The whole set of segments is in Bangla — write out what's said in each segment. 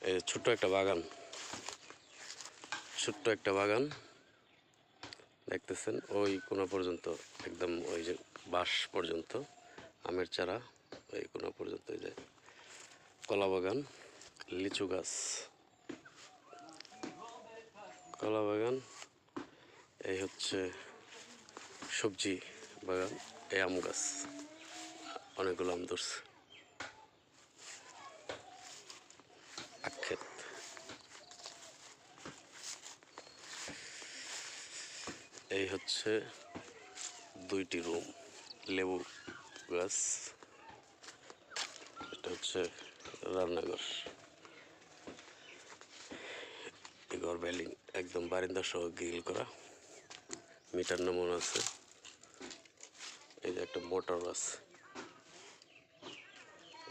এই ছোট্ট একটা বাগান, ছোট্ট একটা বাগান দেখতেছেন, ওই কোনা পর্যন্ত একদম ওই যে বাঁশ পর্যন্ত আমের চারা, ওই কোনা পর্যন্ত ওই যে কলা বাগান, লিচু গাছ, কলা বাগান, এই হচ্ছে সবজি বাগান, এই আম গাছ, অনেকগুলো আম ধরছে, আখ ক্ষেত। এই হচ্ছে দুইটি রুম, লেবু গাছ, এটা হচ্ছে রান্নাঘর, ঘর বেলিং একদম বারিন্দা সহ গ্রিল করা, মিটার নমুনা আছে, এই যে একটা মোটর আছে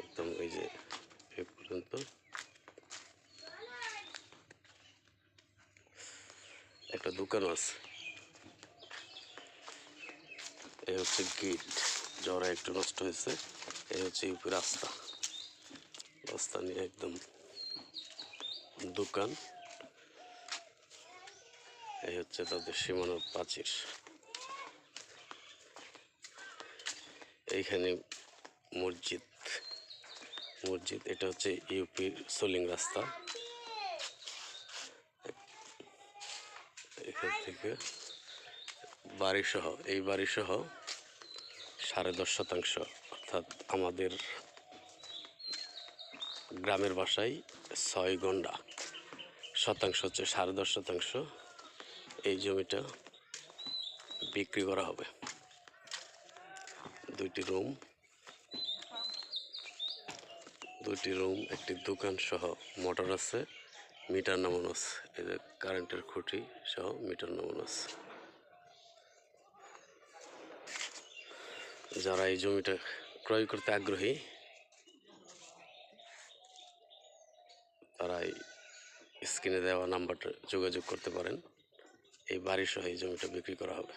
একদম এই যে এই পর্যন্ত, একটা দোকান আছে, এই হচ্ছে গেট, জ্বরে একটু নষ্ট হয়েছে, এই হচ্ছে ইউপি রাস্তা, রাস্তা নিয়ে একদম দোকান, এই হচ্ছে তাদের সীমানার প্রাচীর, এইখানে মসজিদ, মসজিদ, এটা হচ্ছে ইউপির সোলিং রাস্তা, এখান থেকে বাড়িসহ, এই বাড়িসহ 10.5% অর্থাৎ আমাদের গ্রামের ভাষায় 6 গন্ডা, শতাংশ হচ্ছে 10.5%, এই জমিটা বিক্রি করা হবে। দুইটি রুম, একটি দোকান সহ মোটর আছে, মিটার নামানো আছে, এই যে কারেন্টের খুঁটি সহ মিটার নামানো আছে। যারা এই জমিটা ক্রয় করতে আগ্রহী তারা এই স্ক্রিনে দেওয়া নাম্বারটা যোগাযোগ করতে পারেন, এই বাড়ি সহ এই জমিটা বিক্রি করা হবে।